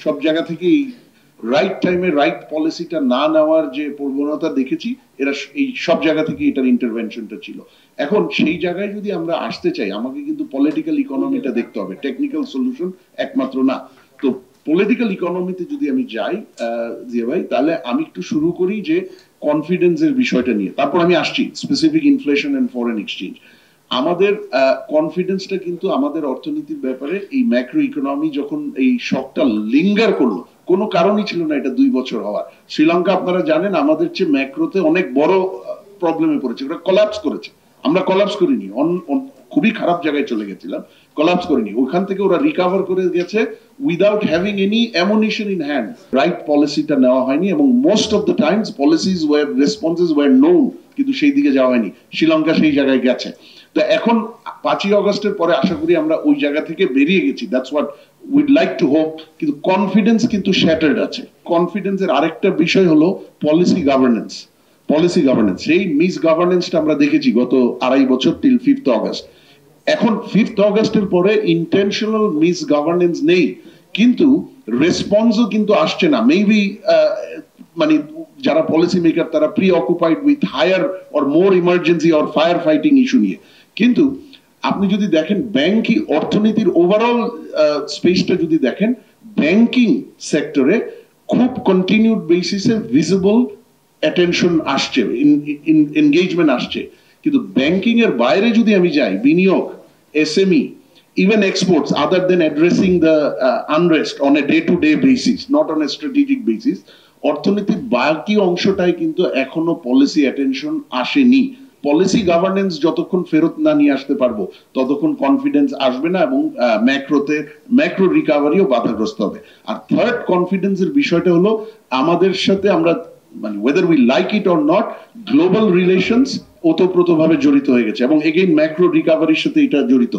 সব জায়গা থেকেই রাইট টাইমে রাইট পলিসিটা না নেওয়ার যে প্রবণতা দেখেছি, এরা এই সব জায়গা থেকে এটার ইন্টারভেনশনটা ছিল। এখন সেই জায়গায় যদি আমরা আসতে চাই, আমাকে কিন্তু পলিটিক্যাল ইকোনমিটা দেখতে হবে, টেকনিক্যাল সলিউশন একমাত্র না। তো পলিটিক্যাল ইকোনমিতে যদি আমি যাই জিয়া ভাই, তাহলে আমি একটু শুরু করি যে কনফিডেন্সের বিষয়টা নিয়ে, তারপর আমি আসছি specific inflation and foreign exchange. আমাদের কনফিডেন্সটা কিন্তু আমাদের অর্থনীতির ব্যাপারে এই ম্যাক্রো ইকোনমি যখন এই শকটা লিঙ্গার করলো, কোনো কারণই ছিল না এটা 2 বছর হওয়ার। শ্রীলঙ্কা আপনারা জানেন আমাদের চেয়ে ম্যাক্রোতে অনেক বড় প্রবলেমে পড়েছে, ওরা কলাপস করেছে, আমরা কলাপস করিনি, খুবই খারাপ জায়গায় চলে গেছিলাম, কলাপস করিনি, ওখান থেকে ওরা রিকভার করে গেছে without having any ammunition in hand. Right পলিসিটা নেওয়া হয়নি এবং most of the times policies were responses were known, কিন্তু সেই দিকে যাওয়া হয়নি। শ্রীলঙ্কা সেই জায়গায় গেছে। তো এখন 5ই অগস্টের পরে আশা করি আমরা ওই জায়গা থেকে বেরিয়ে গেছি, that's what weed like to hope. কিন্তু কনফিডেন্স কিন্তু শ্যাটার্ড আছে। কনফিডেন্সের আরেকটা বিষয় হলো পলিসি গভর্নেন্স। পলিসি গভর্নেন্স, সেই মিস গভর্নেন্সটা আমরা দেখেছি গত 2.5 বছর টিল 5th অগস্ট। এখন 5th অগস্টের পরে ইন্টেনশনাল মিস গভর্নেন্স নেই, কিন্তু রেসপন্সও কিন্তু আসছে না। মেবি মানে যারা পলিসি মেকার তারা preoccupied with higher or more emergency or fire fighting issue নিয়ে। কিন্তু আপনি যদি দেখেন ব্যাংকিং অর্থনীতির ওভারঅল স্পেসটা যদি দেখেন, ব্যাংকিং সেক্টরে খুব কন্টিনিউড বেসিসে ভিজিবল অ্যাটেনশন আসছে, এনগেজমেন্ট আসছে। কিন্তু ব্যাংকিং এর বাইরে যদি আমি যাই, বিনিয়োগ, SME, even exports, other than addressing the unrest on a day-to-day basis, not on a strategic basis, অর্থনীতির বাকি অংশটাই কিন্তু এখনো পলিসি অ্যাটেনশন আসেনি। পলিসি গভর্নেন্স যতক্ষণ ফেরত না নিয়ে আসতে পারবো ততক্ষণ কনফিডেন্স আসবে না এবং ম্যাক্রো রিকভারিও বাধাগ্রস্ত হবে। আর থার্ড কনফিডেন্সের বিষয়টা হলো আমাদের সাথে আমরা মানে whether we like it or not, global relations ওতপ্রোতভাবে জড়িত হয়ে গেছে এবং এগেইন ম্যাক্রো রিকভারির সাথে এটা জড়িত।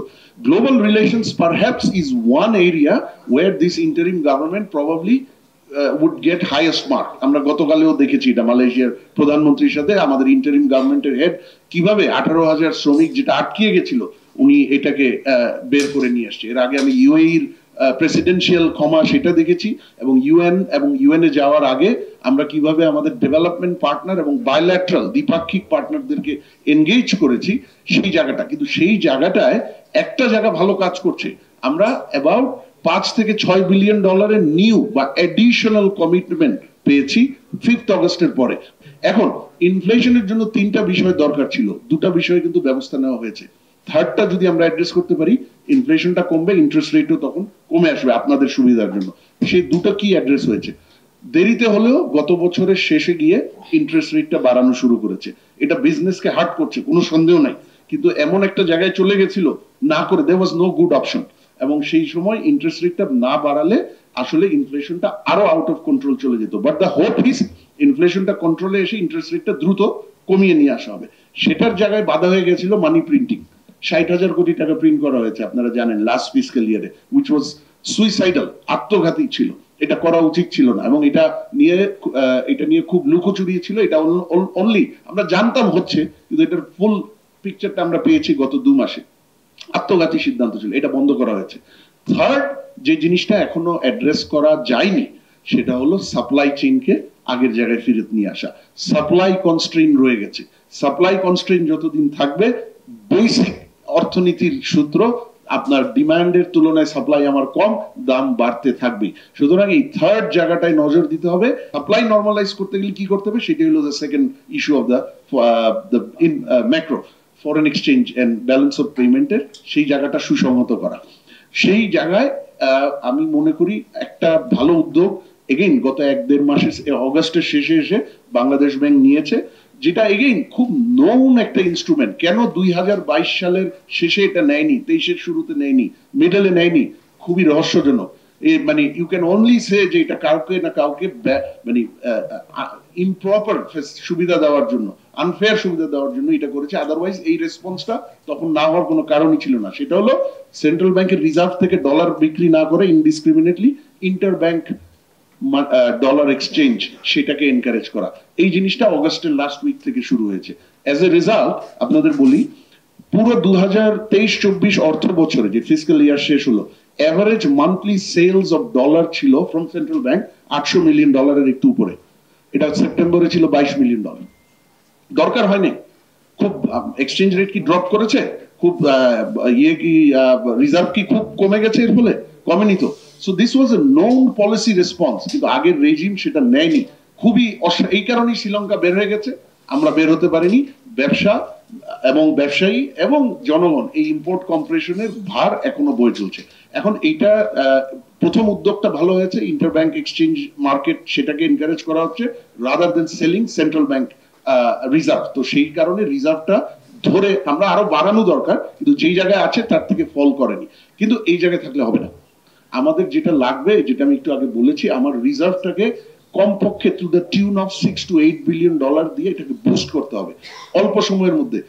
Global relations perhaps is one area where this interim government probably would get highest mark. আমরা গতকালেও দেখেছি এটা, মালয়েশিয়ার প্রধানমন্ত্রীর সাথে আমাদের ইন্টারিম গভর্নমেন্টের হেড কিভাবে 18,000 শ্রমিক যেটা আটকিয়ে গেছিল উনি এটাকে বের করে নিয়ে আসছে। এর আগে আমি ইউএইর প্রেসিডেন্সিয়াল ক্ষমা সেটা দেখেছি, এবং ইউএন এ যাওয়ার আগে আমরা কিভাবে আমাদের ডেভেলপমেন্ট পার্টনার এবং বায়োল্যাটারাল দ্বিপাক্ষিক পার্টনারদেরকে এনগেজ করেছি সেই জায়গাটা। কিন্তু সেই জায়গাটায় একটা জায়গা ভালো কাজ করছে, আমরা অ্যাবাউট 5 থেকে 6 বিলিয়ন ডলারের নিউ বা অ্যাডিশনাল কমিটমেন্ট পেয়েছি 5th অগস্টের পরে। এখন ইনফ্লেশনের জন্য 3টা বিষয় দরকার ছিল, 2টা বিষয়ে কিন্তু ব্যবস্থা নেওয়া হয়েছে। থার্ডটা যদি আমরা অ্যাড্রেস করতে পারি, ইনফ্লেশনটা কমবে, ইন্টারেস্ট রেটও তখন কমে আসবে আপনাদের সুবিধার জন্য। সেই 2টা কি অ্যাড্রেস হয়েছে? দেরিতে হলেও গত বছরের শেষে গিয়ে ইন্টারেস্ট রেটটা বাড়ানো শুরু করেছে। এটা বিজনেসকে হার্ট করছে, কোনো সন্দেহ নাই, কিন্তু এমন একটা জায়গায় চলে গেছিল না করে, দেয়ার ওয়াজ নো গুড অপশন। এবং সেই সময় ইন্টারেস্ট রেটটা না বাড়ালে আসলে ইনফ্লেশনটা আরো আউট অফ কন্ট্রোল চলে যেত। বাট দ্য হোপ ইজ ইনফ্লেশনটা কন্ট্রোলে এসে ইন্টারেস্ট রেটটা দ্রুত কমিয়ে নিয়ে আসা হবে। সেটার জায়গায় বাধা হয়ে গেছিল মানি প্রিন্টিং। 60,000 কোটি টাকা প্রিন্ট করা হয়েছে আপনারা জানেন লাস্ট ফিসক্যাল ইয়ারে, উইচ ওয়াজ সুইসাইডাল, আত্মঘাতী ছিল, এটা করা উচিত ছিল না। এবং এটা নিয়ে খুব লুকোচুরি ছিল। এটা অনলি আমরা জানতাম হচ্ছে, কিন্তু এটার ফুল পিকচারটা আমরা পেয়েছি গত 2 মাসে। আত্মঘাতী সিদ্ধান্ত ছিল, এটা বন্ধ করা হয়েছে। থার্ড যে জিনিসটা এখনো অ্যাড্রেস করা যায়নি সেটা হলো সাপ্লাই চেইনকে আগের জায়গায় ফিরত নিয়ে আসা। সাপ্লাই কনস্ট্রেইন রয়ে গেছে। সাপ্লাই কনস্ট্রেইন যতদিন থাকবে, বেসিক অর্থনীতির সূত্র আপনার ডিমান্ডের তুলনায় সাপ্লাই আমার কম, দাম বাড়তে থাকবে। সুতরাং এই থার্ড জায়গাটায় নজর দিতে হবে। সাপ্লাই নরমালাইজ করতে গেলে কি করতে হবে, সেটা হলো the second issue of the macro foreign exchange and balance of পেমেন্টের সেই জায়গাটা সুসংহত করা। সেই জায়গায় আমি মনে করি একটা ভালো উদ্যোগ এগেইন গত 1-1.5 মাসে অগস্টের শেষে এসে বাংলাদেশ ব্যাংক নিয়েছে, যেটা এগেইন খুব নতুন একটা ইনস্ট্রুমেন্ট। কেন 2022 সালের শেষে এটা নেয়নি, 23-এর শুরুতে নেয়নি, মিডলে নেয়নি, খুবই রহস্যজনক। মানে ইউ ক্যান অনলি সে যে এটা কাউকে না কাউকে মানে ইমপ্রপার সুবিধা দেওয়ার জন্য, আনফেয়ার সুবিধা দেওয়ার জন্য এটা করেছে। আদারওয়াইজ এই রেসপন্সটা তখন না হওয়ার কোনো কারণই ছিল না। সেটা হলো সেন্ট্রাল ব্যাংকের রিজার্ভ থেকে ডলার বিক্রি না করে indiscriminately inter bank dollar exchange সেটাকে এনকারেজ করা। এই জিনিসটা অগস্টের লাস্ট উইক থেকে শুরু হয়েছে। অ্যাজ এ রেজাল্ট আপনাদের বলি, পুরো 2023-24 অর্থ বছরে যে ফিসক্যাল ইয়ার শেষ হলো, average monthly sales of dollar ছিল ফ্রম সেন্ট্রাল ব্যাংক $800 মিলিয়ন একটু উপরে। এটা সেপ্টেম্বরে ছিল $22 মিলিয়ন। দরকার হয়নি, খুব এক্সচেঞ্জ রেট কি ড্রপ করেছে, খুব ইয়ে কি রিজার্ভ কি খুব কমে গেছে এর ফলে? কমেনি তো। So this was A known policy response, কিন্তু আগের রেজিম সেটা নেয়নি। খুবই এই কারণেই শ্রীলঙ্কা বের হয়ে গেছে, আমরা বের হতে পারিনি। ব্যবসা এবং ব্যবসায়ী এবং জনগণ এই ইম্পোর্ট কম্প্রেশনের ভার এখনো বয়ে চলছে। এখন এইটা প্রথম উদ্যোগটা ভালো হয়েছে, ইন্টার ব্যাংক এক্সচেঞ্জ মার্কেট সেটাকে এনকারেজ করা হচ্ছে rather than selling central bank reserve. তো সেই কারণে রিজার্ভটা ধরে আমরা আরো বাড়ানো দরকার, কিন্তু যেই জায়গায় আছে তার থেকে ফল করেনি। কিন্তু এই জায়গায় থাকলে হবে না, আমাদের যেটা লাগবে, যেটা আমি একটু আগে বলেছি, আমার রিজার্ভটাকে কমপক্ষে to the tune of $6 to $8 billion দিয়ে এটাকে বুস্ট করতে হবে অল্প সময়ের মধ্যে।